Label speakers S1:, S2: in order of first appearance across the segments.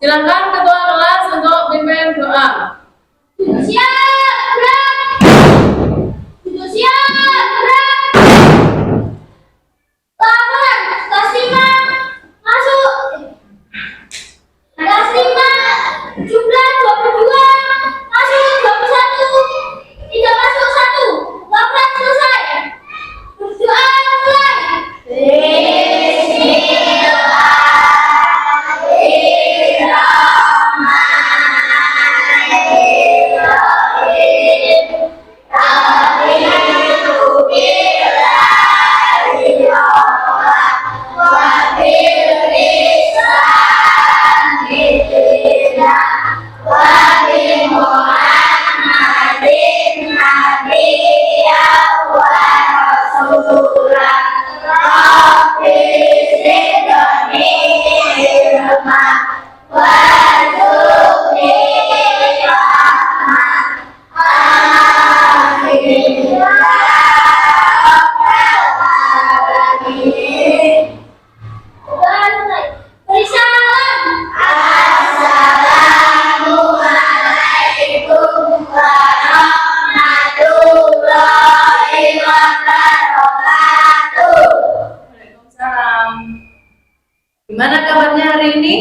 S1: Silakan ketua kelas untuk pimpin doa.
S2: Siap, gerak. Siap, gerak. Lawan, kelas 5, masuk. Kelas 5, jumlah 22, masuk 21, tidak masuk 1. Laporan selesai. Berdoa mulai. Beri salam.
S1: Waalaikumsalam. Gimana kabarnya hari ini?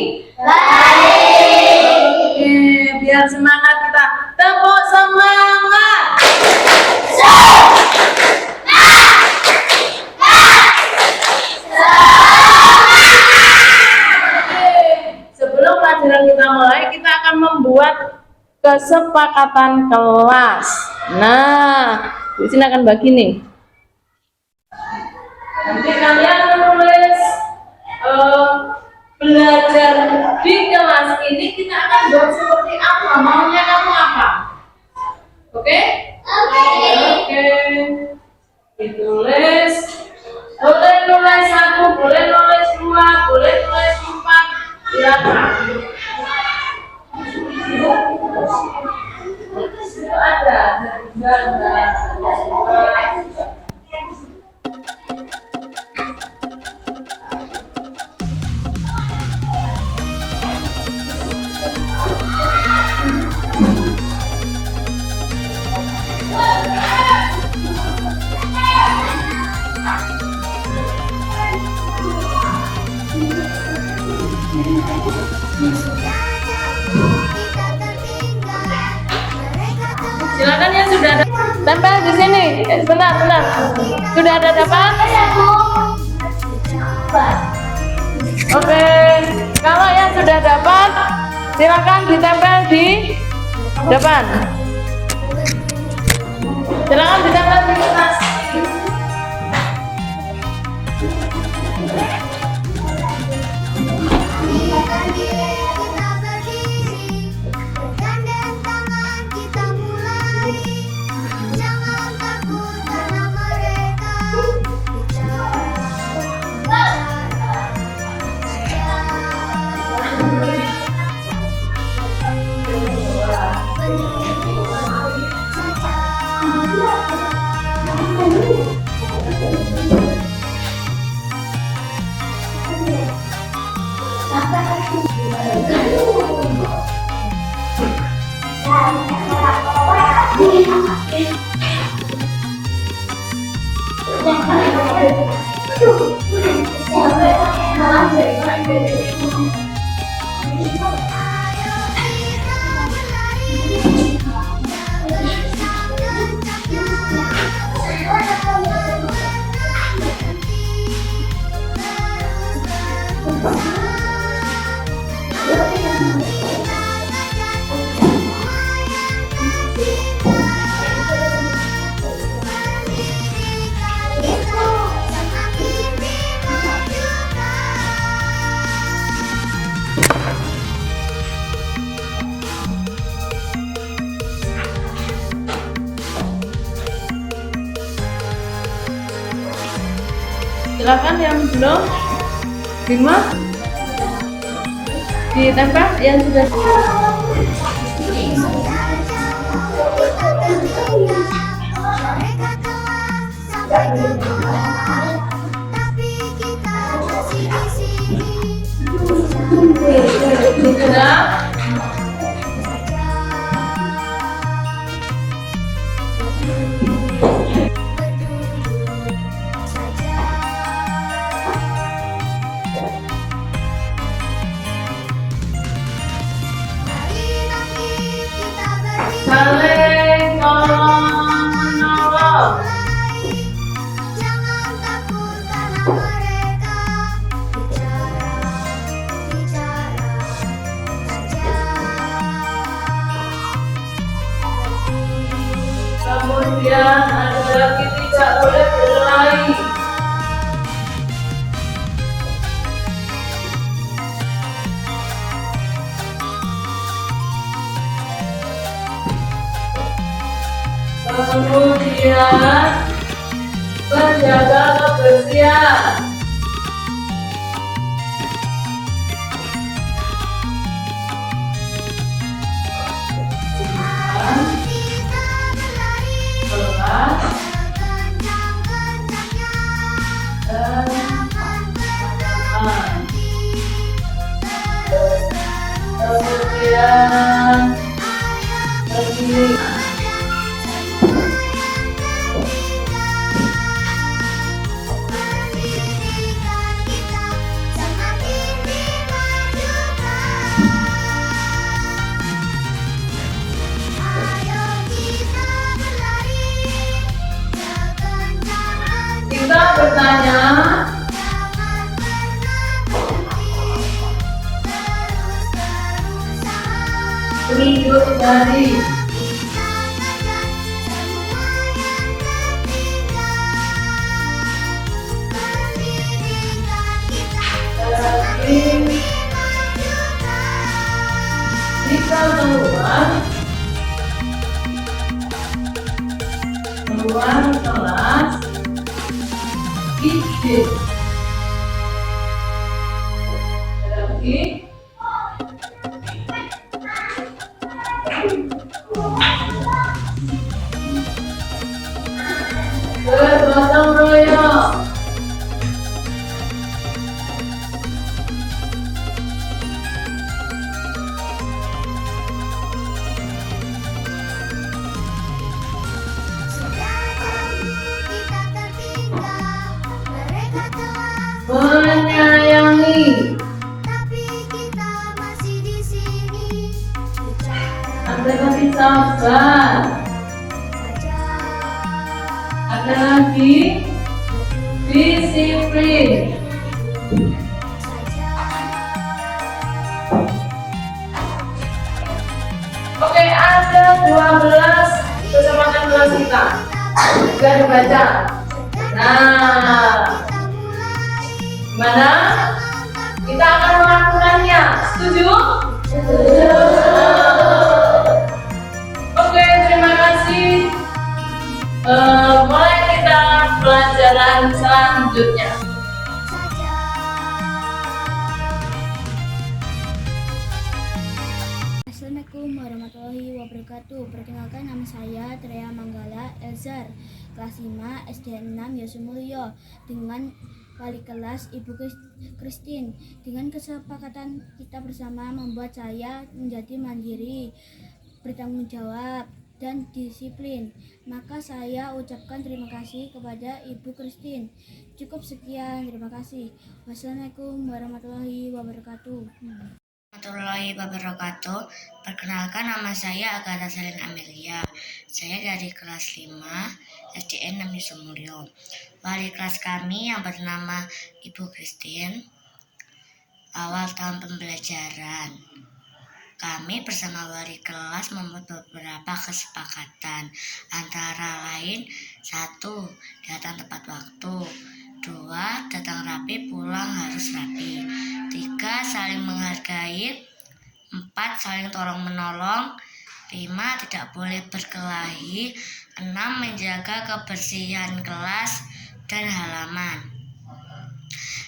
S1: Oke, biar semangat kita. Tepuk semangat. Sebelum pelajaran kita mulai, kita akan membuat kesepakatan kelas. Nah, di sini akan bagi nih. Nanti kalian menulis belajar di kelas ini kita akan buat seperti apa? Maunya kamu apa? Oke? Oke. Ditulis. Boleh nulis 1, boleh nulis 2, boleh nulis 4. Silakan. Itu ada. Silakan yang sudah ada. Tempel di sini. Sebentar. Sudah ada dapat? Oke. Kalau yang sudah dapat, silakan ditempel di depan. Silakan ditempel di atas. Silakan yang belum, Bima, ditempel yang sudah. Sudah. menjaga kebersihan. Kelas dan aman. Kemudian terpilih. Kita bertanya, tunjuk jari. Jika keluar kelas, izin. Lagi. Bergotong royong. Menyayangi. Ada lagi sabar. Ada lagi disiplin. Oke, ada 12 kesempatan kelas kita. Juga dibaca. Nah, gimana? Kita akan melakukannya. Setuju? Setuju. Oke, terima kasih. Mulai kita pelajaran selanjutnya.
S2: Assalamualaikum warahmatullahi wabarakatuh. Perkenalkan, nama saya Trea Manggala Elzar, kelas 5 SD 6 Yosumulyo, dengan wali kelas Ibu Christine. Dengan kesepakatan kita bersama membuat saya menjadi mandiri, bertanggung jawab, dan disiplin. Maka saya ucapkan terima kasih kepada Ibu Christine. Cukup sekian, terima kasih. Wassalamualaikum warahmatullahi wabarakatuh.
S3: Warahmatullahi wabarakatuh. Perkenalkan, nama saya Agatha Selin Amelia. Saya dari kelas 5 SDN 6 Yosumulyo. Wali kelas kami yang bernama Ibu Christine. Awal tahun pembelajaran, kami bersama wali kelas membuat beberapa kesepakatan, antara lain 1. Datang tepat waktu. 2. Datang rapi, pulang harus rapi. 3. Saling menghargai. 4. Saling tolong menolong. 5. Tidak boleh berkelahi. 6. Menjaga kebersihan kelas dan halaman.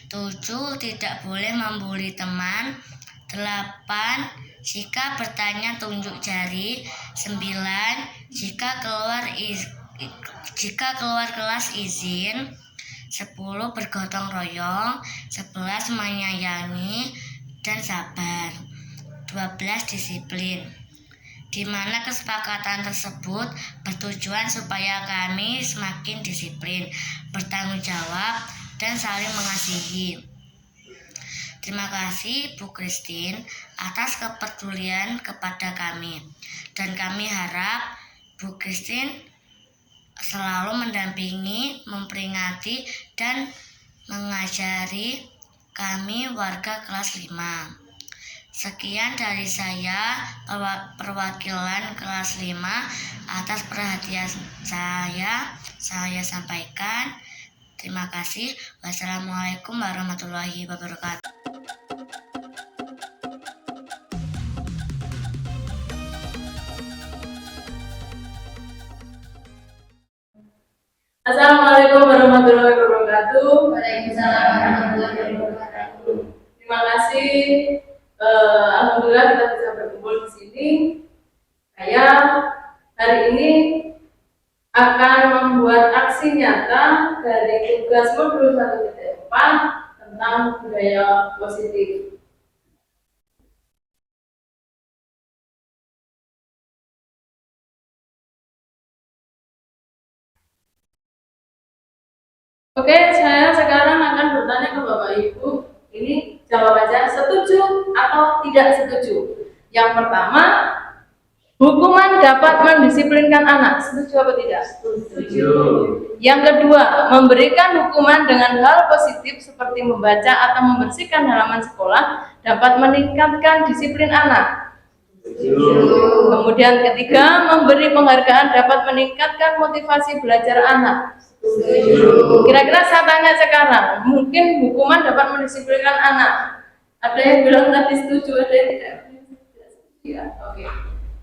S3: 7. Tidak boleh membuli teman. 8. Jika bertanya tunjuk jari. 9. Jika keluar kelas izin. 10. Bergotong royong. 11. Menyayangi dan sabar. 12. Disiplin. Di mana kesepakatan tersebut bertujuan supaya kami semakin disiplin, bertanggung jawab, dan saling mengasihi. Terima kasih Bu Christine atas kepedulian kepada kami, dan kami harap Bu Christine selalu mendampingi, memperingati, dan mengajari kami warga kelas 5. Sekian dari saya, perwakilan kelas 5, atas perhatian saya sampaikan. Terima kasih. Wassalamualaikum warahmatullahi wabarakatuh.
S1: Assalamualaikum warahmatullahi warahmatullahi wabarakatuh.
S4: Waalaikumsalam warahmatullahi wabarakatuh.
S1: Terima kasih. Alhamdulillah kita bisa berkumpul di sini. Saya hari ini akan membuat aksi nyata dari tugas modul 1.4 tentang budaya positif. Oke, saya sekarang akan bertanya ke Bapak Ibu. Ini jawab aja, setuju atau tidak setuju. Yang pertama, hukuman dapat mendisiplinkan anak. Setuju apa tidak?
S4: Setuju.
S1: Yang kedua, memberikan hukuman dengan hal positif seperti membaca atau membersihkan halaman sekolah dapat meningkatkan disiplin anak.
S4: Setuju.
S1: Kemudian ketiga, memberi penghargaan dapat meningkatkan motivasi belajar anak.
S4: Setuju.
S1: Kira-kira saya tanya sekarang, mungkin hukuman dapat mendisiplinkan anak. Ada yang bilang tadi setuju, ada yang tidak. Ya, oke.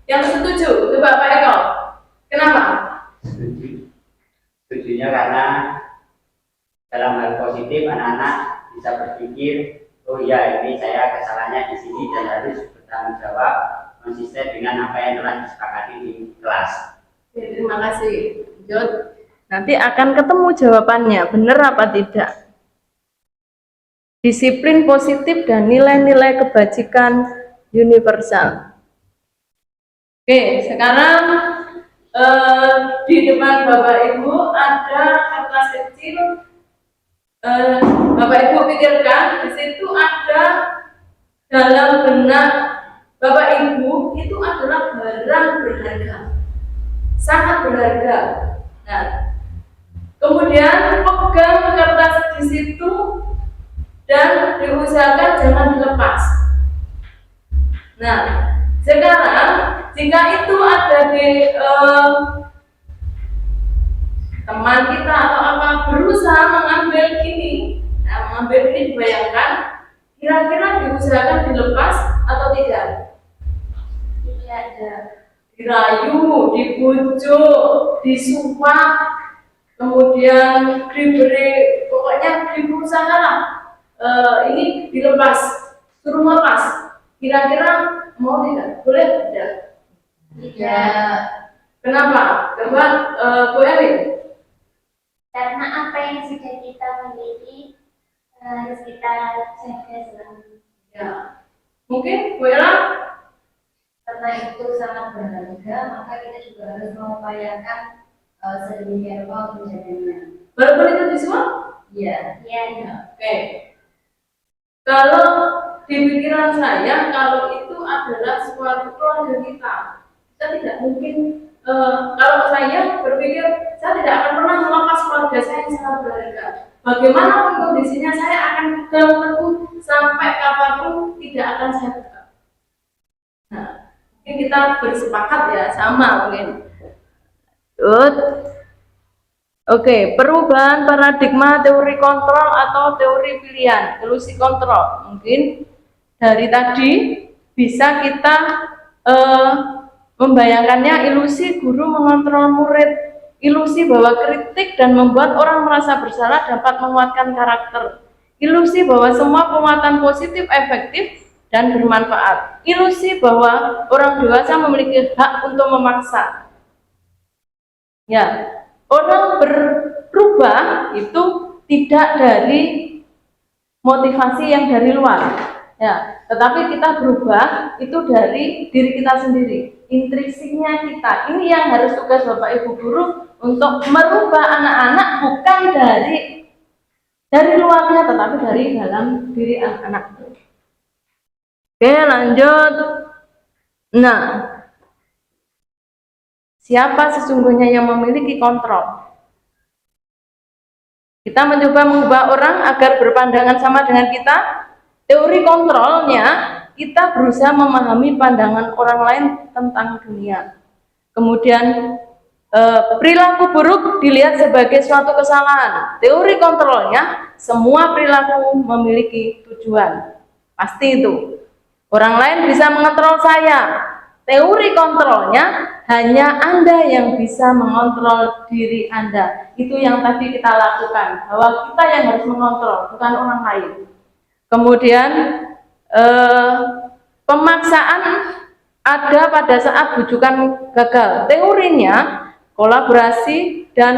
S1: Yang setuju, coba Pak Eko. Kenapa?
S4: Setuju. Setujunya karena dalam hal positif anak-anak bisa berpikir, oh iya ini saya kesalahannya di sini dan harus bertanggung jawab konsisten dengan apa yang telah disepakati di kelas.
S1: Oke, terima kasih. Lanjut. Nanti akan ketemu jawabannya, benar apa tidak. Disiplin positif dan nilai-nilai kebajikan universal. Oke, sekarang di depan Bapak Ibu ada kertas kecil. Bapak Ibu pikirkan, di situ ada dalam benak Bapak Ibu itu adalah barang berharga, sangat berharga. Nah, kemudian pegang kertas di situ dan diusahakan jangan dilepas. Nah, sekarang jika itu ada di teman kita atau apa berusaha mengambil ini, nah, mengambil ini dibayangkan, kira-kira diusahakan dilepas atau tidak?
S2: Tidak.
S1: Dirayu, dibujuk, disumpah, kemudian diberi, pokoknya berusaha lah ini dilepas, suruh lepas. Kira-kira mau tidak? Boleh tidak?
S2: Tidak.
S1: Kenapa? Coba Bu Elin.
S2: Karena apa yang sudah kita miliki harus kita jaga selalu.
S1: Ya. Mungkin Bu Ella?
S5: Karena itu sangat berharga, maka kita juga harus mengupayakan sedemikian rupa untuk menjaganya.
S1: Walaupun itu dijual?
S5: Iya.
S2: Iya.
S1: Oke. Kalau di pikiran saya, kalau itu adalah suatu keluarga kita tidak mungkin. Kalau saya berpikir, saya tidak akan pernah melepas keluarga saya yang sangat berharga. Bagaimanapun kondisinya, saya akan pegang teguh sampai kapanpun tidak akan saya buka. Nah, mungkin kita bersepakat ya, sama mungkin. Good. Oke, perubahan paradigma teori kontrol atau teori pilihan, ilusi kontrol. Mungkin dari tadi bisa kita membayangkannya ilusi guru mengontrol murid, ilusi bahwa kritik dan membuat orang merasa bersalah dapat menguatkan karakter, ilusi bahwa semua penguatan positif efektif dan bermanfaat, ilusi bahwa orang dewasa memiliki hak untuk memaksa. Ya, orang berubah itu tidak dari motivasi yang dari luar, ya, tetapi kita berubah itu dari diri kita sendiri, intrinsiknya kita. Ini yang harus tugas Bapak Ibu guru untuk merubah anak-anak bukan dari luarnya, tetapi dari dalam diri anak-anak. Oke, lanjut. Nah, siapa sesungguhnya yang memiliki kontrol? Kita mencoba mengubah orang agar berpandangan sama dengan kita. Teori kontrolnya, kita berusaha memahami pandangan orang lain tentang dunia. Kemudian perilaku buruk dilihat sebagai suatu kesalahan. Teori kontrolnya, semua perilaku memiliki tujuan. Pasti itu. Orang lain bisa mengontrol saya. Teori kontrolnya, Hanya Anda yang bisa mengontrol diri Anda. Itu yang tadi kita lakukan, bahwa kita yang harus mengontrol, bukan orang lain. Kemudian pemaksaan ada pada saat bujukan gagal. Teorinya, kolaborasi dan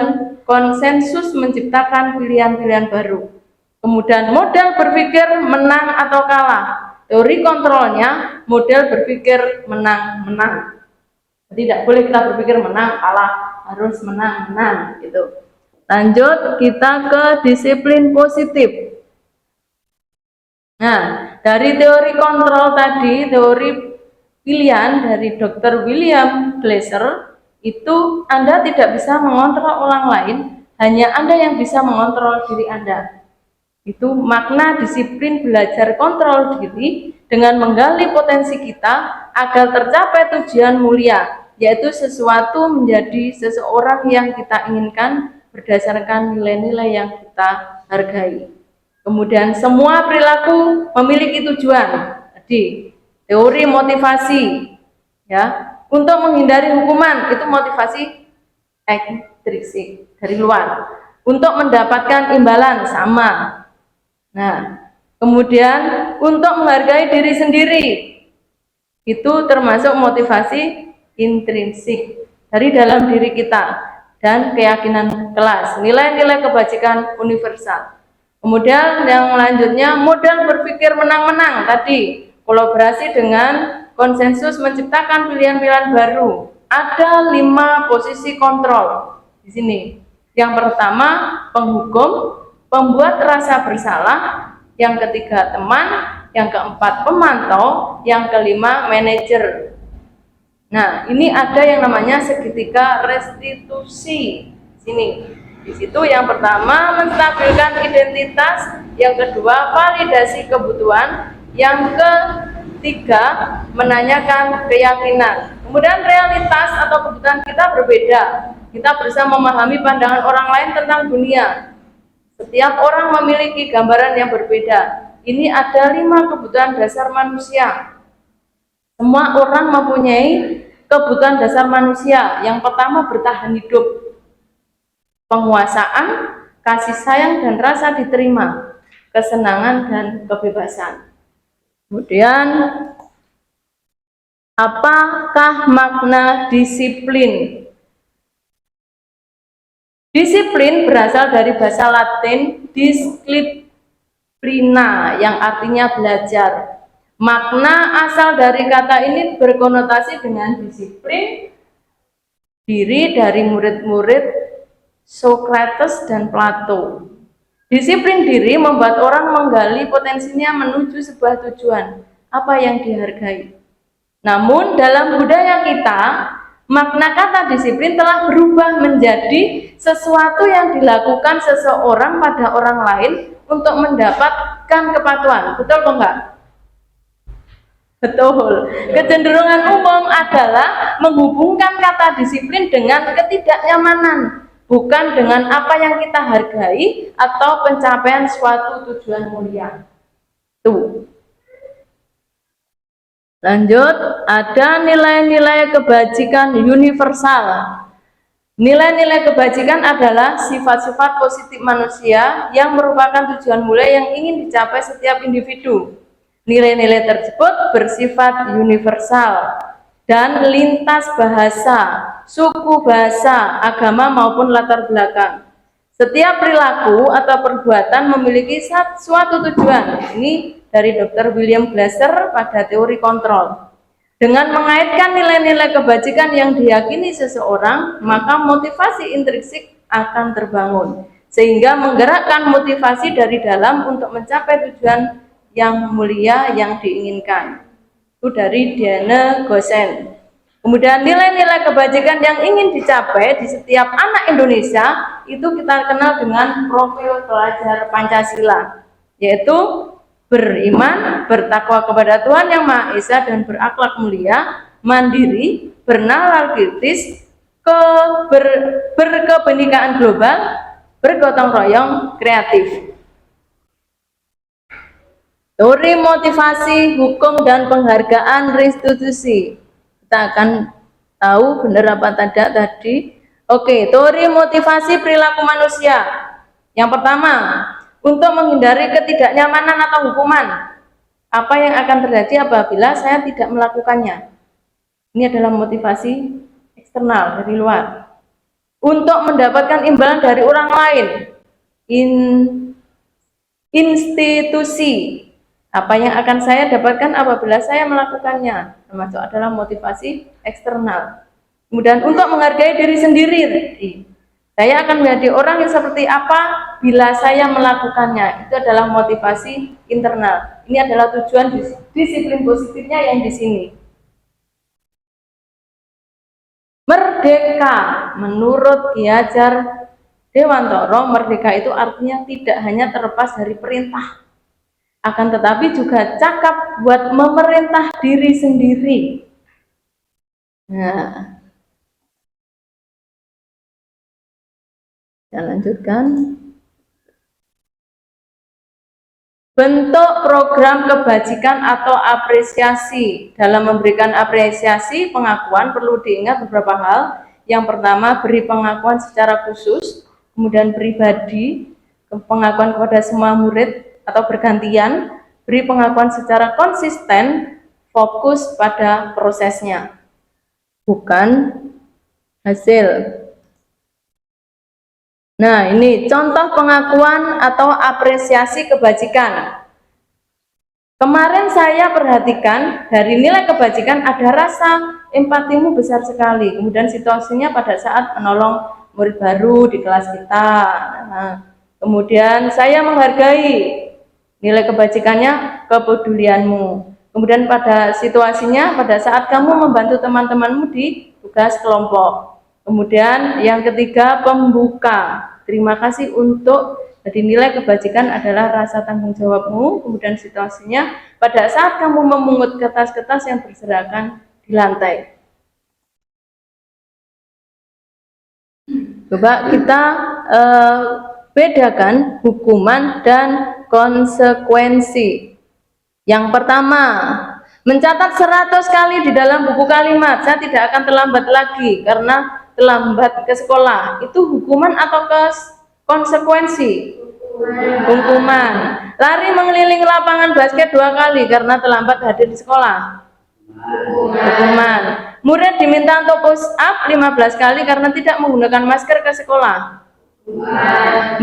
S1: konsensus menciptakan pilihan-pilihan baru. Kemudian model berpikir menang atau kalah. Teori kontrolnya model berpikir menang-menang. Tidak boleh kita berpikir menang kalah, harus menang-menang gitu. Lanjut kita ke disiplin positif. Nah, dari teori kontrol tadi, teori pilihan dari Dr. William Glasser, itu Anda tidak bisa mengontrol orang lain, hanya Anda yang bisa mengontrol diri Anda. Itu makna disiplin belajar kontrol diri dengan menggali potensi kita agar tercapai tujuan mulia, yaitu sesuatu menjadi seseorang yang kita inginkan berdasarkan nilai-nilai yang kita hargai. Kemudian semua perilaku memiliki tujuan. Jadi teori motivasi, ya, untuk menghindari hukuman itu motivasi ekstrinsik dari luar. Untuk mendapatkan imbalan sama. Nah, kemudian untuk menghargai diri sendiri itu termasuk motivasi intrinsik dari dalam diri kita dan keyakinan kelas, nilai-nilai kebajikan universal. Kemudian yang selanjutnya model berpikir menang-menang tadi, kolaborasi dengan konsensus menciptakan pilihan-pilihan baru. Ada 5 posisi kontrol di sini. Yang pertama penghukum, pembuat rasa bersalah, yang ketiga teman, yang keempat pemantau, yang kelima manajer. Nah, ini ada yang namanya segitiga restitusi. Sini. Di situ yang pertama menstabilkan identitas, yang kedua validasi kebutuhan, yang ketiga menanyakan keyakinan. Kemudian realitas atau kebutuhan kita berbeda. Kita berusaha memahami pandangan orang lain tentang dunia. Setiap orang memiliki gambaran yang berbeda. Ini ada 5 kebutuhan dasar manusia. Semua orang mempunyai kebutuhan dasar manusia. Yang pertama bertahan hidup. Penguasaan, kasih sayang dan rasa diterima, kesenangan dan kebebasan. Kemudian, apakah makna disiplin? Disiplin berasal dari bahasa Latin disciplina yang artinya belajar. Makna asal dari kata ini berkonotasi dengan disiplin diri dari murid-murid Socrates dan Plato. Disiplin diri membuat orang menggali potensinya menuju sebuah tujuan, apa yang dihargai. Namun dalam budaya kita, makna kata disiplin telah berubah menjadi sesuatu yang dilakukan seseorang pada orang lain untuk mendapatkan kepatuhan. Betul kok enggak? Betul. Kecenderungan umum adalah menghubungkan kata disiplin dengan ketidaknyamanan, bukan dengan apa yang kita hargai atau pencapaian suatu tujuan mulia. Tuh. Lanjut, ada nilai-nilai kebajikan universal. Nilai-nilai kebajikan adalah sifat-sifat positif manusia yang merupakan tujuan mulia yang ingin dicapai setiap individu. Nilai-nilai tersebut bersifat universal dan lintas bahasa, suku bahasa, agama maupun latar belakang. Setiap perilaku atau perbuatan memiliki suatu tujuan. Ini dari Dr. William Glasser pada teori kontrol. Dengan mengaitkan nilai-nilai kebajikan yang diyakini seseorang, maka motivasi intrinsik akan terbangun, sehingga menggerakkan motivasi dari dalam untuk mencapai tujuan yang mulia yang diinginkan. Itu dari Diane Gosen. Kemudian nilai-nilai kebajikan yang ingin dicapai di setiap anak Indonesia itu kita kenal dengan profil pelajar Pancasila, yaitu beriman, bertakwa kepada Tuhan Yang Maha Esa dan berakhlak mulia, mandiri, bernalar kritis, berkebenekaan global, bergotong royong, kreatif. Teori motivasi, hukum dan penghargaan restitusi. Kita akan Tahu benar apa tidak tadi? Oke, teori motivasi perilaku manusia. Yang pertama, untuk menghindari ketidaknyamanan atau hukuman. Apa yang akan terjadi apabila saya tidak melakukannya? Ini adalah motivasi eksternal dari luar. Untuk mendapatkan imbalan dari orang lain. Institusi. Apa yang akan saya dapatkan apabila saya melakukannya? Termasuk adalah motivasi eksternal. Kemudian untuk menghargai diri sendiri. Saya akan menjadi orang yang seperti apa bila saya melakukannya. Itu adalah motivasi internal. Ini adalah tujuan disiplin positifnya yang di sini. Merdeka, menurut Ki Hajar Dewantoro, merdeka itu artinya tidak hanya terlepas dari perintah, akan tetapi juga cakap buat memerintah diri sendiri. Nah, saya lanjutkan. Bentuk program kebajikan atau apresiasi. Dalam memberikan apresiasi, pengakuan perlu diingat beberapa hal. Yang pertama, beri pengakuan secara khusus, kemudian pribadi, pengakuan kepada semua murid atau bergantian, beri pengakuan secara konsisten, fokus pada prosesnya, bukan hasil. Nah, ini contoh pengakuan atau apresiasi kebajikan. Kemarin saya perhatikan dari nilai kebajikan ada rasa empatimu besar sekali. Kemudian situasinya pada saat menolong murid baru di kelas kita. Nah, kemudian saya menghargai nilai kebajikannya, kepedulianmu. Kemudian pada situasinya pada saat kamu membantu teman-temanmu di tugas kelompok. Kemudian yang ketiga, pembuka. Terima kasih untuk, jadi nilai kebajikan adalah rasa tanggung jawabmu. Kemudian situasinya pada saat kamu memungut kertas-kertas yang berserakan di lantai. Coba kita bedakan hukuman dan konsekuensi. Yang pertama, mencatat 100 kali di dalam buku kalimat, saya tidak akan terlambat lagi karena terlambat ke sekolah. Itu hukuman atau konsekuensi? Hukuman. Lari mengelilingi lapangan basket 2 kali karena terlambat hadir di sekolah. Hukuman. Murid diminta untuk push up 15 kali karena tidak menggunakan masker ke sekolah.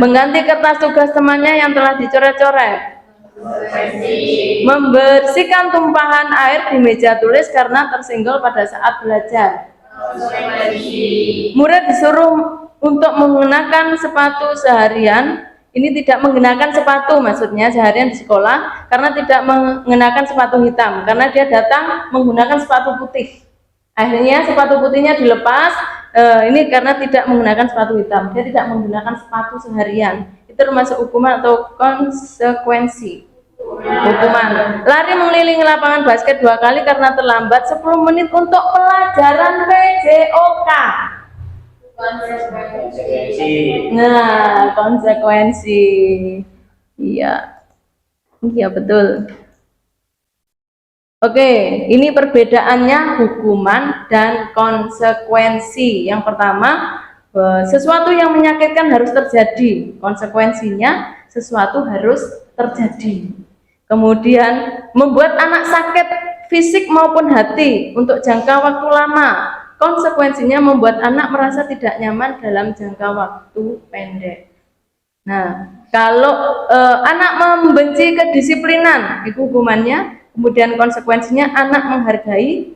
S1: Mengganti kertas tugas temannya yang telah dicoret-coret. Membersihkan tumpahan air di meja tulis karena tersenggol pada saat belajar. Murid disuruh untuk menggunakan sepatu seharian. Ini tidak menggunakan sepatu, maksudnya seharian di sekolah, karena tidak mengenakan sepatu hitam, karena dia datang menggunakan sepatu putih. Akhirnya sepatu putihnya dilepas. Ini karena tidak menggunakan sepatu hitam, dia tidak menggunakan sepatu seharian. Itu termasuk hukuman atau konsekuensi. Hukuman. Lari mengelilingi lapangan basket 2 kali karena terlambat 10 menit untuk pelajaran PJOK.
S4: Konsekuensi.
S1: Nah, konsekuensi. Iya. Iya, betul. Oke, ini perbedaannya hukuman dan konsekuensi. Yang pertama, sesuatu yang menyakitkan harus terjadi. Konsekuensinya, sesuatu harus terjadi. Kemudian membuat anak sakit fisik maupun hati untuk jangka waktu lama. Konsekuensinya membuat anak merasa tidak nyaman dalam jangka waktu pendek. Nah, kalau anak membenci kedisiplinan, itu hukumannya. Kemudian konsekuensinya anak menghargai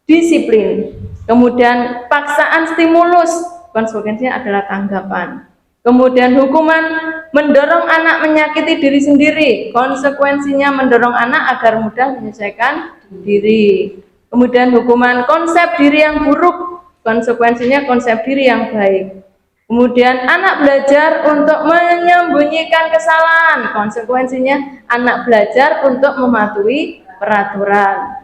S1: disiplin. Kemudian paksaan stimulus, konsekuensinya adalah tanggapan. Kemudian hukuman mendorong anak menyakiti diri sendiri, konsekuensinya mendorong anak agar mudah menyesuaikan diri. Kemudian hukuman konsep diri yang buruk, konsekuensinya konsep diri yang baik. Kemudian anak belajar untuk menyembunyikan kesalahan, konsekuensinya anak belajar untuk mematuhi peraturan.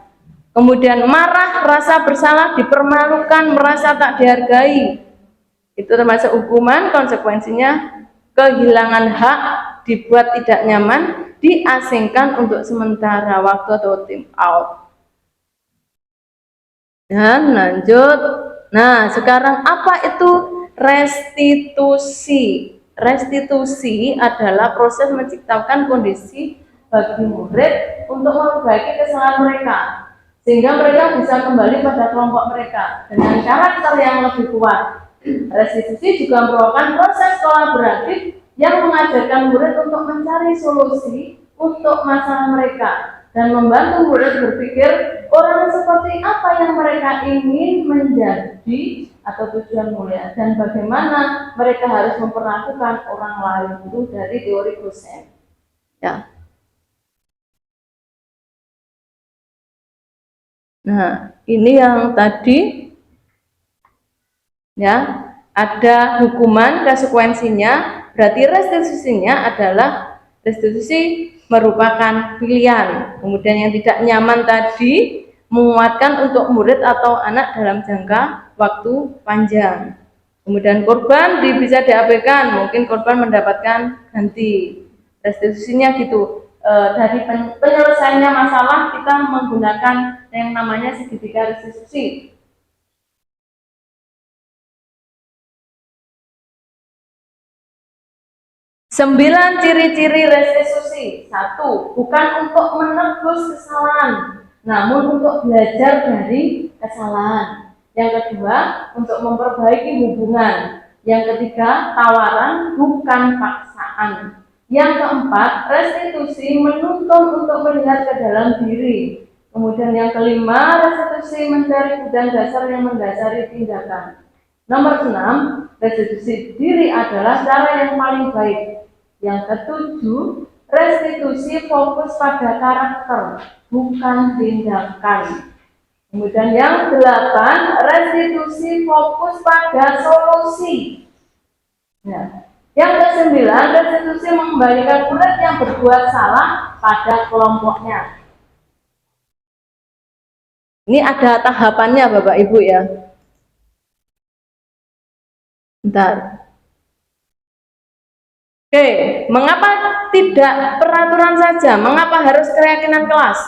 S1: Kemudian marah, rasa bersalah, dipermalukan, merasa tak dihargai. Itu termasuk hukuman, konsekuensinya kehilangan hak, dibuat tidak nyaman, diasingkan untuk sementara waktu atau time out. Dan lanjut. Nah, sekarang apa itu restitusi? Restitusi adalah proses menciptakan kondisi bagi murid untuk memperbaiki kesalahan mereka, sehingga mereka bisa kembali pada kelompok mereka dengan karakter yang lebih kuat. Restitusi juga merupakan proses kolaboratif yang mengajarkan murid untuk mencari solusi untuk masalah mereka dan membantu murid berpikir orang seperti apa yang mereka ingin menjadi atau tujuan mulia dan bagaimana mereka harus memperlakukan orang lain. Itu dari teori Gosen. Ya. Nah, ini yang tadi ya, ada hukuman konsekuensinya, berarti restitusinya adalah restitusi merupakan pilihan. Kemudian yang tidak nyaman tadi menguatkan untuk murid atau anak dalam jangka waktu panjang. Kemudian korban bisa diabaikan, mungkin korban mendapatkan ganti. Restitusinya gitu. Dari penyelesaiannya masalah kita menggunakan yang namanya segitiga restitusi. Sembilan ciri-ciri restitusi. 1. Bukan untuk menebus kesalahan, namun untuk belajar dari kesalahan. Yang kedua, untuk memperbaiki hubungan. Yang ketiga, tawaran bukan paksaan. Yang keempat, restitusi menuntun untuk melihat ke dalam diri. Kemudian yang kelima, restitusi mencari kebutuhan dasar yang mendasari tindakan. Nomor 6, restitusi diri adalah cara yang paling baik. Yang ketujuh, restitusi fokus pada karakter, bukan tindakan. Kemudian yang 8, restitusi fokus pada solusi. Ya. Yang ke-9, restitusi mengembalikan murid yang berbuat salah pada kelompoknya. Ini ada tahapannya Bapak Ibu ya. Bentar. Oke, mengapa tidak peraturan saja? Mengapa harus keyakinan kelas?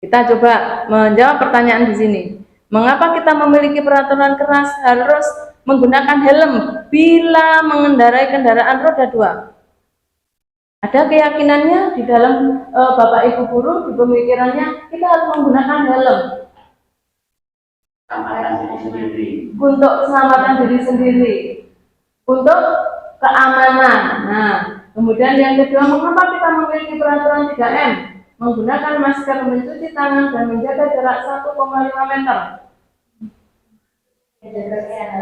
S1: Kita coba menjawab pertanyaan di sini. Mengapa kita memiliki peraturan kelas harus menggunakan helm bila mengendarai kendaraan roda 2? Ada keyakinannya di dalam Bapak Ibu guru, di pemikirannya kita harus menggunakan helm.
S4: Keselamatan diri sendiri.
S1: Untuk keselamatan diri sendiri. Untuk keamanan. Nah, kemudian yang kedua, mengapa kita memiliki peraturan 3M? Menggunakan masker, mencuci tangan, dan menjaga jarak 1,5 meter.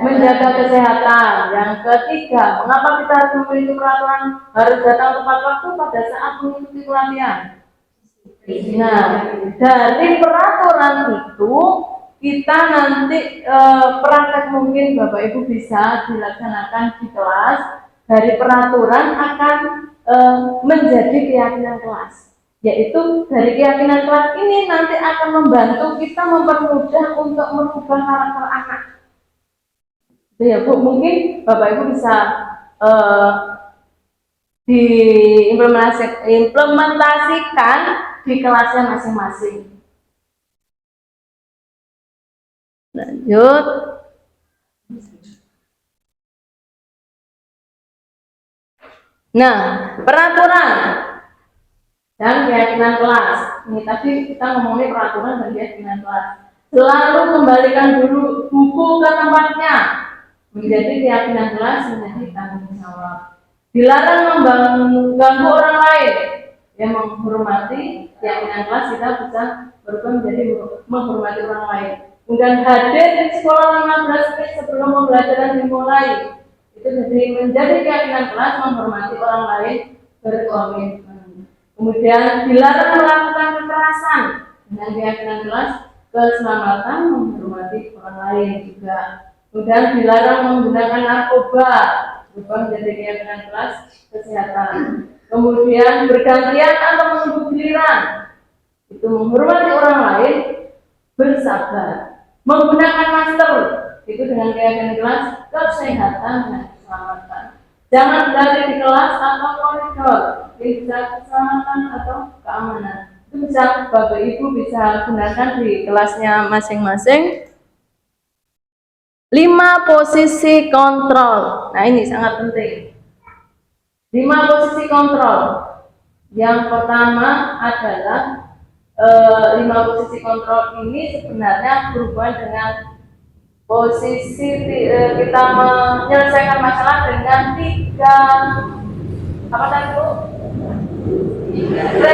S1: Menjaga kesehatan. Yang ketiga, mengapa kita harus memiliki peraturan harus datang tepat waktu pada saat mengikuti pelatihan? Nah, dari peraturan itu kita nanti praktek mungkin Bapak Ibu bisa dilaksanakan di kelas. Dari peraturan akan menjadi keyakinan kelas. Yaitu dari keyakinan kelas ini nanti akan membantu kita mempermudah untuk merubah karakter anak. Ya Bu, mungkin Bapak Ibu bisa diimplementasikan di kelasnya masing-masing. Lanjut. Nah, peraturan dan keyakinan kelas. Ini tadi kita ngomongin peraturan dan keyakinan kelas. Selalu kembalikan dulu buku ke tempatnya. Menjadi keyakinan kelas, menjadi tanggung jawab. Dilarang mengganggu orang lain. Yang menghormati keyakinan kelas, kita bisa berubah menjadi menghormati orang lain. Kemudian hadir di sekolah 15 menit sebelum pembelajaran dimulai. Itu jadi menjadi keyakinan kelas, menghormati orang lain, berkomitmen. Kemudian dilarang melakukan kekerasan. Dengan keyakinan kelas, keselamatan, menghormati orang lain juga. Kemudian dilarang menggunakan narkoba, berubah menjadi keyakinan kelas, kesehatan. Kemudian bergantian atau menunggu giliran, itu menghormati orang lain, bersabar. Menggunakan masker, itu dengan keyakinan kelas, kesehatan dan keselamatan. Jangan berada di kelas atau koridor, bisa keselamatan atau keamanan. Itu bisa Bapak Ibu bisa gunakan di kelasnya masing-masing. 5 posisi kontrol. Nah, ini sangat penting. 5 posisi kontrol. Yang pertama adalah 5 posisi kontrol ini sebenarnya berhubungan dengan posisi kita menyelesaikan masalah dengan 3 apa tadi Bu? Tiga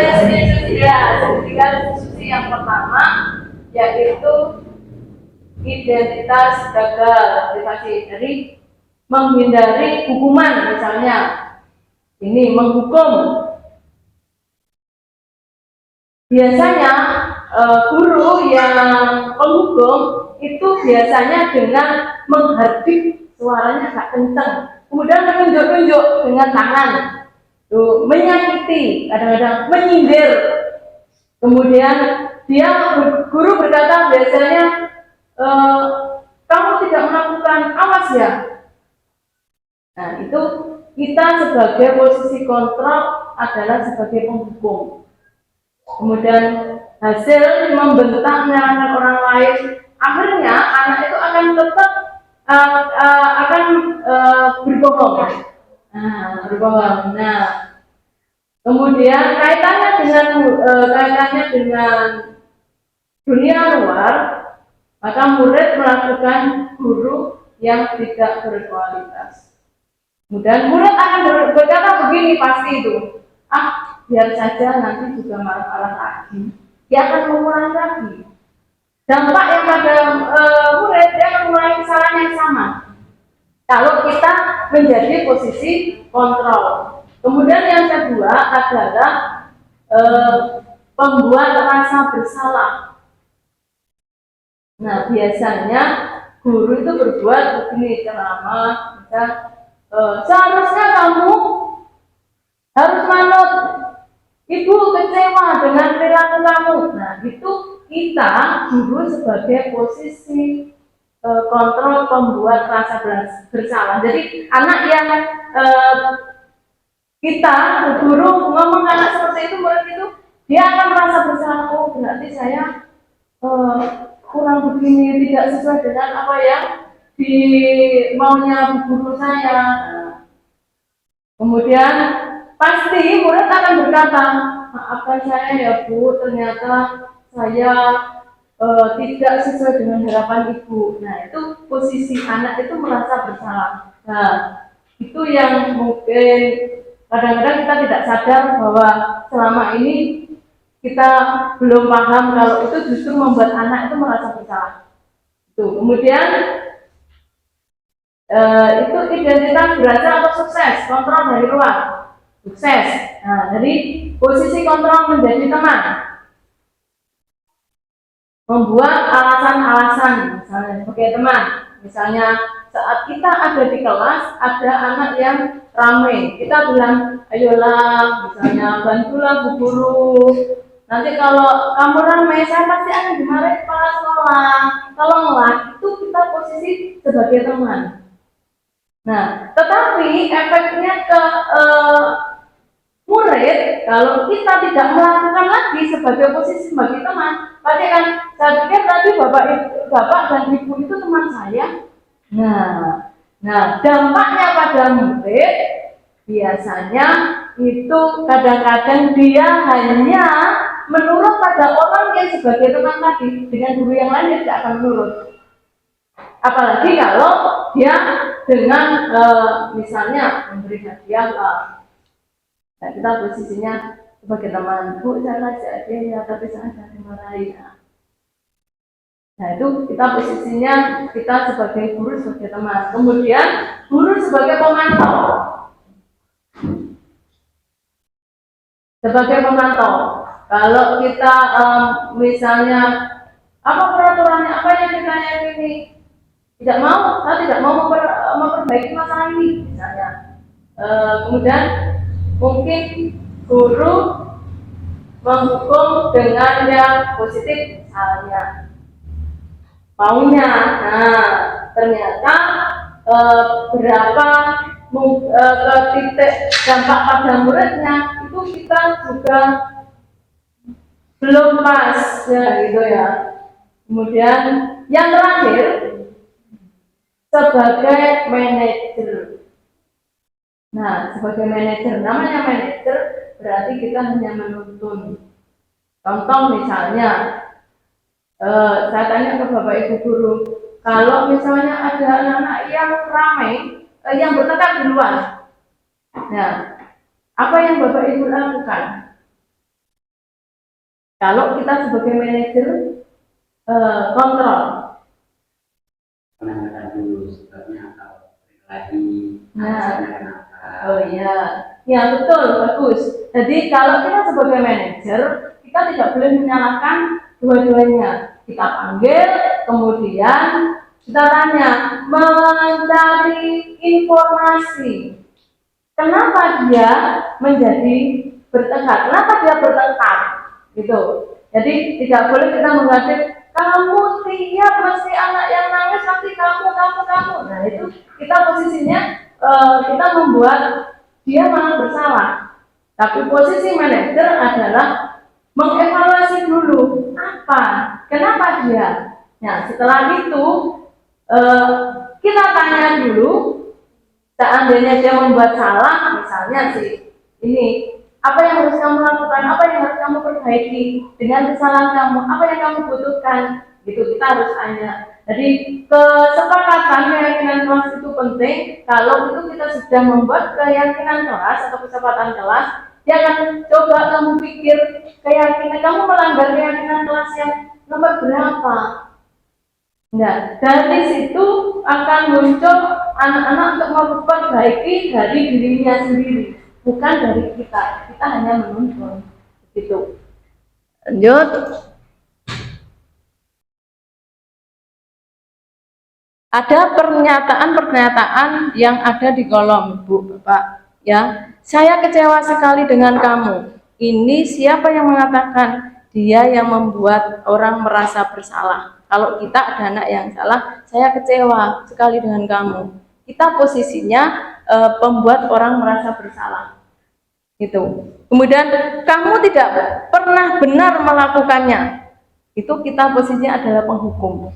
S1: institusi yang pertama yaitu identitas gagal aktivasi. Jadi menghindari hukuman, misalnya ini menghukum. Biasanya guru yang penghukum itu biasanya dengan menghardik, suaranya agak kencang, kemudian menunjuk-nunjuk dengan tangan, tuh, menyakiti, kadang-kadang menyindir. Kemudian guru berkata biasanya, kamu tidak melakukan, awas ya. Nah, itu kita sebagai posisi kontrol adalah sebagai penghukum. Kemudian hasil membentak, menyalahkan orang lain, akhirnya anak itu akan tetap berbohong. Berbohong. Nah, kemudian kaitannya dengan dunia luar, maka murid melakukan guru yang tidak berkualitas. Kemudian murid akan berkata begini pasti itu, biar saja nanti juga marah-marah lagi, dia akan mengulangi lagi. Dampak yang pada murid, dia akan mengulangi kesalahan yang sama. Kalau kita menjadi posisi kontrol. Kemudian yang kedua adalah pembuat rasa bersalah. Nah, biasanya guru itu berbuat begini, ceramah, seharusnya kamu harus manut, ibu kecewa dengan perilaku kamu. Nah, itu kita guru sebagai posisi kontrol pembuat rasa bersalah. Jadi anak yang kita guru ngomong anak seperti itu, murid itu, dia akan merasa bersalah. Oh, berarti saya kurang begini, tidak sesuai dengan apa yang maunya guru saya. Kemudian pasti murid akan berkata, maafkan saya ya Bu, ternyata saya tidak sesuai dengan harapan ibu. Nah, itu posisi anak itu merasa bersalah. Nah, itu yang mungkin kadang-kadang kita tidak sadar bahwa selama ini kita belum paham kalau itu justru membuat anak itu merasa bersalah. Tuh. Kemudian itu identitas berhasil atau sukses, kontrol dari luar, sukses. Nah, jadi posisi kontrol menjadi teman, membuat alasan-alasan, misalnya sebagai teman. Misalnya saat kita ada di kelas, ada anak yang ramai, kita bilang, ayolah, misalnya bantulah Bu Guru. Nanti kalau kamu ramai, saya pasti akan dimarahin kepala sekolah. Tolonglah, itu kita posisi sebagai teman. Nah, tetapi efeknya ke murid, kalau kita tidak melakukan lagi sebagai posisi sebagai teman, pasti kan saya pikir tadi bapak dan ibu itu teman saya. Nah, dampaknya pada murid biasanya itu kadang-kadang dia hanya menurut pada orang yang sebagai teman tadi, dengan guru yang lain dia tidak akan menurut. Apalagi kalau dia dengan misalnya memberi hadiah, nah, kita posisinya sebagai teman, Bu, saya ngajak dia, tapi saya tidak dimarahin. Nah, itu kita posisinya kita sebagai guru, sebagai teman. Kemudian guru sebagai pemantau. Sebagai pemantau, kalau kita misalnya apa peraturannya, apa yang kita yakini, tidak mau, saya tidak mau memperbaiki masalah ini, misalnya. Kemudian mungkin guru menghukum dengan yang positif, misalnya maunya. Nah, ternyata berapa ke titik dampak pada muridnya itu kita juga belum pas ya gitu ya. Kemudian yang terakhir sebagai manajer. Nah, sebagai manajer, namanya manajer berarti kita hanya menuntun. Contoh misalnya, saya tanya ke Bapak Ibu guru, kalau misalnya ada anak-anak yang ramai, yang bertekad duluan, nah, apa yang Bapak Ibu lakukan? Kalau kita sebagai manajer kontrol,
S4: Penanganan dulu sebabnya atau lagi
S1: nah,
S4: alasannya kenapa.
S1: oh iya, ya betul, bagus. Jadi kalau kita sebagai manajer, kita tidak boleh menyalahkan dua-duanya. Kita panggil, kemudian kita tanya, mencari informasi. Kenapa dia menjadi bertengkar? Kenapa dia bertengkar? Gitu. Jadi tidak boleh kita mengatakan kamu tiap mesti anak yang nangis nanti kamu. Nah itu kita posisinya kita membuat dia malah bersalah. Tapi posisi manajer adalah mengevaluasi dulu apa, kenapa dia. Nah setelah itu kita tanya dulu. Seandainya dia membuat salah, misalnya sih ini, apa yang harus kamu lakukan, apa yang harus kamu perbaiki dengan kesalahan kamu, apa yang kamu butuhkan, gitu kita harus tanya. Jadi kesepakatan keyakinan kelas itu penting. Kalau itu kita sudah membuat keyakinan kelas atau kesepakatan kelas, jangan coba kamu pikir keyakinan kamu melanggar keyakinan kelas yang nomor berapa. Nah, dari situ akan muncul anak-anak untuk memperbaiki dari dirinya sendiri, bukan dari kita. Kita hanya menuntun. Gitu. Lanjut. Ada pernyataan-pernyataan yang ada di kolom, Bu, Bapak. Ya, saya kecewa sekali dengan kamu. Ini siapa yang mengatakan? Dia yang membuat orang merasa bersalah. Kalau kita ada anak yang salah, saya kecewa sekali dengan kamu. Kita posisinya pembuat orang merasa bersalah. Gitu. Kemudian kamu tidak pernah benar melakukannya. Itu kita posisinya adalah penghukum.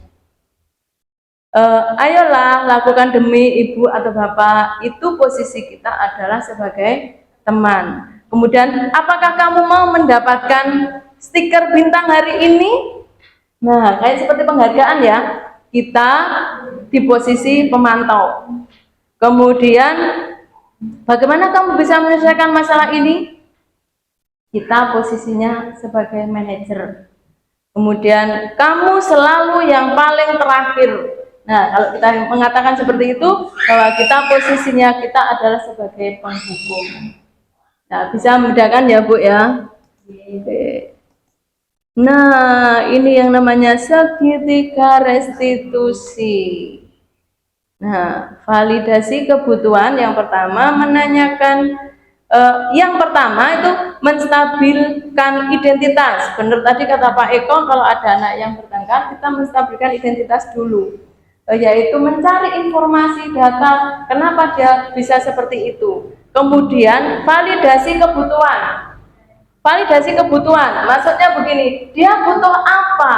S1: Ayolah lakukan demi ibu atau bapak. Itu posisi kita adalah sebagai teman. Kemudian apakah kamu mau mendapatkan stiker bintang hari ini? Nah, kayak seperti penghargaan ya. Kita di posisi pemantau. Kemudian bagaimana kamu bisa menyelesaikan masalah ini? Kita posisinya sebagai manajer. Kemudian kamu selalu yang paling terakhir. Nah, kalau kita mengatakan seperti itu, bahwa kita posisinya kita adalah sebagai penghukum. Nah, bisa membedakan ya, Bu ya. Oke. Nah, ini yang namanya segitiga restitusi. Nah, validasi kebutuhan yang pertama menanyakan, yang pertama itu menstabilkan identitas. Benar tadi kata Pak Eko, kalau ada anak yang bertengkar, kita menstabilkan identitas dulu. Yaitu mencari informasi data kenapa dia bisa seperti itu. Kemudian validasi kebutuhan. Validasi kebutuhan maksudnya begini, dia butuh apa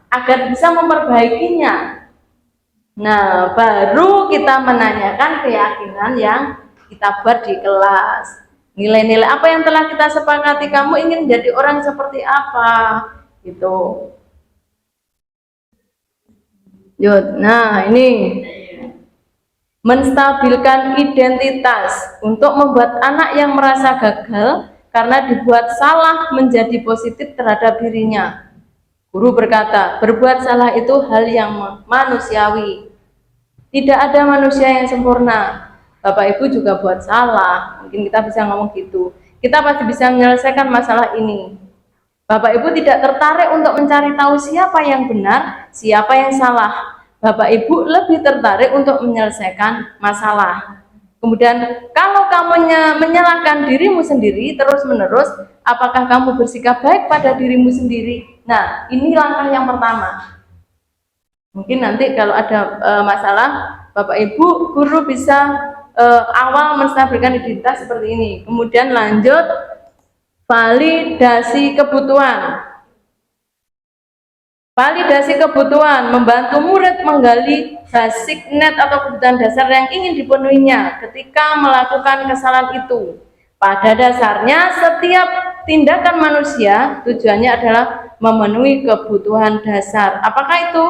S1: agar bisa memperbaikinya. Nah, baru kita menanyakan keyakinan yang kita buat di kelas. Nilai-nilai apa yang telah kita sepakati, kamu ingin menjadi orang seperti apa gitu. Nah, ini menstabilkan identitas untuk membuat anak yang merasa gagal karena dibuat salah menjadi positif terhadap dirinya. Guru berkata, berbuat salah itu hal yang manusiawi. Tidak ada manusia yang sempurna. Bapak Ibu juga buat salah. Mungkin kita bisa ngomong gitu. Kita pasti bisa menyelesaikan masalah ini. Bapak Ibu tidak tertarik untuk mencari tahu siapa yang benar, siapa yang salah. Bapak Ibu lebih tertarik untuk menyelesaikan masalah. Kemudian kalau kamu menyalahkan dirimu sendiri terus-menerus, apakah kamu bersikap baik pada dirimu sendiri? Nah, ini langkah yang pertama. Mungkin nanti kalau ada masalah, Bapak Ibu guru bisa awal menstabilkan identitas seperti ini. Kemudian lanjut validasi kebutuhan. Validasi kebutuhan, membantu murid menggali basic need atau kebutuhan dasar yang ingin dipenuhinya ketika melakukan kesalahan itu. Pada dasarnya, setiap tindakan manusia tujuannya adalah memenuhi kebutuhan dasar. Apakah itu?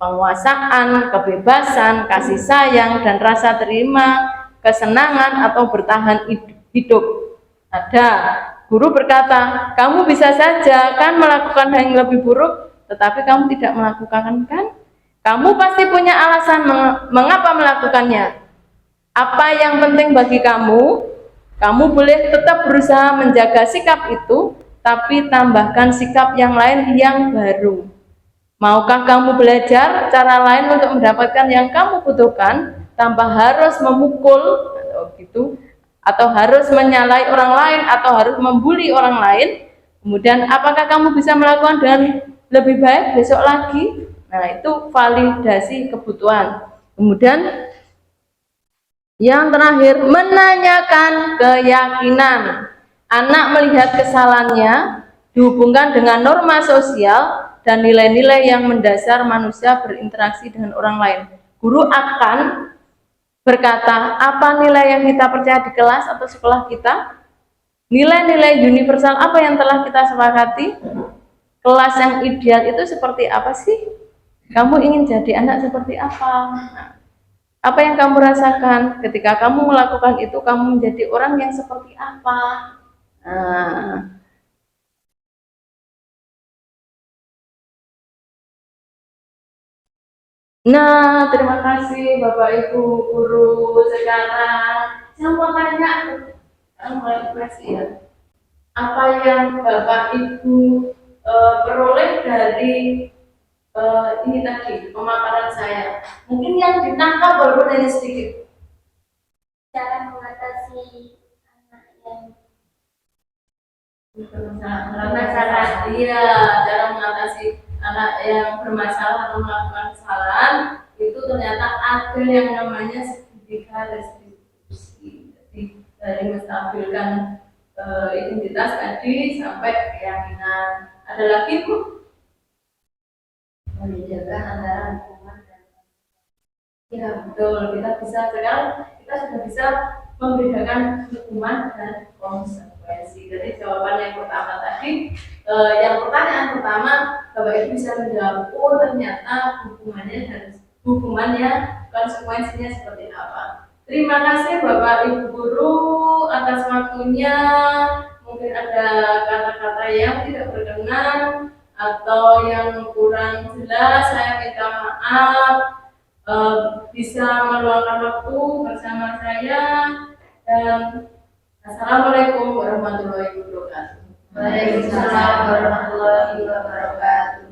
S1: Penguasaan, kebebasan, kasih sayang, dan rasa terima, kesenangan, atau bertahan hidup. Ada guru berkata, kamu bisa saja kan melakukan hal yang lebih buruk, tetapi kamu tidak melakukan kan? Kamu pasti punya alasan mengapa melakukannya. Apa yang penting bagi kamu? Kamu boleh tetap berusaha menjaga sikap itu, tapi tambahkan sikap yang lain yang baru. Maukah kamu belajar cara lain untuk mendapatkan yang kamu butuhkan tanpa harus memukul atau harus menyalahi orang lain atau harus membuli orang lain? Kemudian apakah kamu bisa melakukan dengan lebih baik besok lagi? Nah, itu validasi kebutuhan. Kemudian yang terakhir, menanyakan keyakinan. Anak melihat kesalahannya dihubungkan dengan norma sosial dan nilai-nilai yang mendasar manusia berinteraksi dengan orang lain. Guru akan berkata, apa nilai yang kita percaya di kelas atau sekolah kita? Nilai-nilai universal apa yang telah kita sepakati? Kelas yang ideal itu seperti apa sih? Kamu ingin jadi anak seperti apa? Apa yang kamu rasakan ketika kamu melakukan itu? Kamu menjadi orang yang seperti apa? Nah, terima kasih Bapak Ibu guru. Sekarang saya mau tanya, ya, apa yang Bapak Ibu peroleh dari ini tadi pemaparan saya? Mungkin yang ditangkap baru hanya sedikit.
S5: Cara mengatasi anak yang
S1: Bermasalah, iya, cara mengatasi anak yang bermasalah atau melakukan kesalahan itu ternyata ada yang namanya segitiga restitusi. Jadi dari menstabilkan identitas tadi sampai keyakinan. Ada lagi Bu?
S5: membedakan antara hukuman dan
S1: Ya betul, kita sudah bisa membedakan hukuman dan konsekuensi. Jadi jawaban yang pertama tadi, yang pertanyaan pertama, Bapak Ibu bisa menjawab, oh ternyata hukumannya konsekuensinya seperti apa. Terima kasih Bapak Ibu guru atas waktunya. Mungkin ada kata-kata yang tidak berkenan atau yang kurang jelas, saya minta maaf. Bisa meluangkan waktu bersama saya, dan assalamualaikum warahmatullahi wabarakatuh.
S5: Waalaikumsalam warahmatullahi wabarakatuh.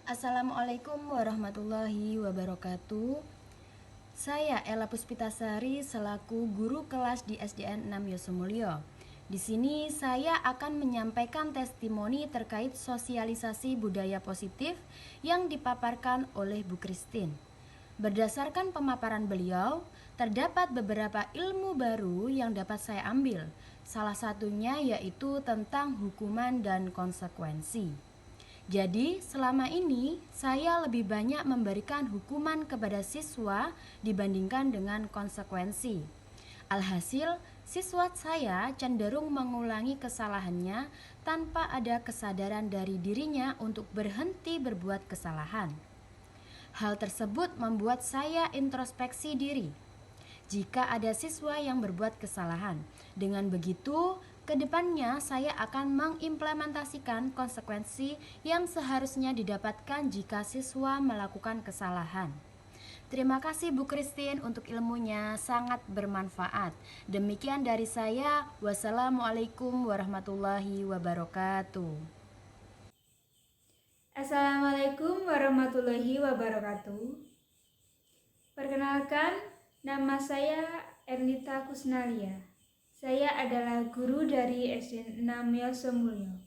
S6: Assalamualaikum warahmatullahi wabarakatuh. Saya Ella Puspitasari selaku guru kelas di SDN 6 Yosomulyo. Di sini saya akan menyampaikan testimoni terkait sosialisasi budaya positif yang dipaparkan oleh Bu Christine. Berdasarkan pemaparan beliau, terdapat beberapa ilmu baru yang dapat saya ambil. Salah satunya yaitu tentang hukuman dan konsekuensi. Jadi, selama ini saya lebih banyak memberikan hukuman kepada siswa dibandingkan dengan konsekuensi. Alhasil, siswa saya cenderung mengulangi kesalahannya tanpa ada kesadaran dari dirinya untuk berhenti berbuat kesalahan. Hal tersebut membuat saya introspeksi diri. Jika ada siswa yang berbuat kesalahan, dengan begitu, kedepannya saya akan mengimplementasikan konsekuensi yang seharusnya didapatkan jika siswa melakukan kesalahan. Terima kasih Bu Christine untuk ilmunya, sangat bermanfaat. Demikian dari saya. Wassalamualaikum warahmatullahi wabarakatuh.
S7: Assalamualaikum warahmatullahi wabarakatuh. Perkenalkan, nama saya Ernita Kusnalia. Saya adalah guru dari SDN 6 Yosomulyo.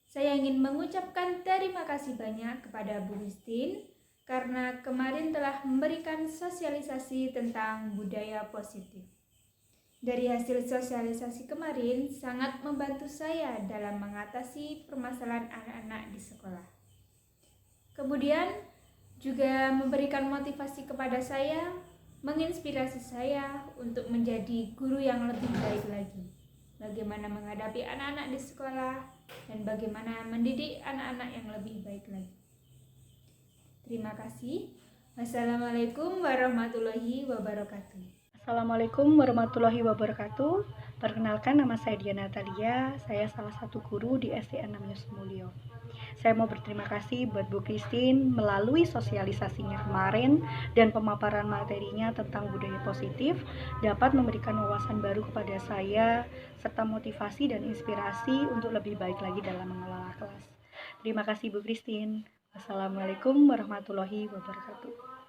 S7: Saya ingin mengucapkan terima kasih banyak kepada Bu Christine karena kemarin telah memberikan sosialisasi tentang budaya positif. Dari hasil sosialisasi kemarin sangat membantu saya dalam mengatasi permasalahan anak-anak di sekolah. Kemudian juga memberikan motivasi kepada saya, menginspirasi saya untuk menjadi guru yang lebih baik lagi. Bagaimana menghadapi anak-anak di sekolah dan bagaimana mendidik anak-anak yang lebih baik lagi. Terima kasih. Wassalamualaikum warahmatullahi wabarakatuh.
S8: Assalamualaikum warahmatullahi wabarakatuh. Perkenalkan, nama saya Diana Natalia. Saya salah satu guru di SDN 6 Yosumulyo. Saya mau berterima kasih buat Bu Christine melalui sosialisasinya kemarin dan pemaparan materinya tentang budaya positif dapat memberikan wawasan baru kepada saya serta motivasi dan inspirasi untuk lebih baik lagi dalam mengelola kelas. Terima kasih Bu Christine. Wassalamualaikum warahmatullahi wabarakatuh.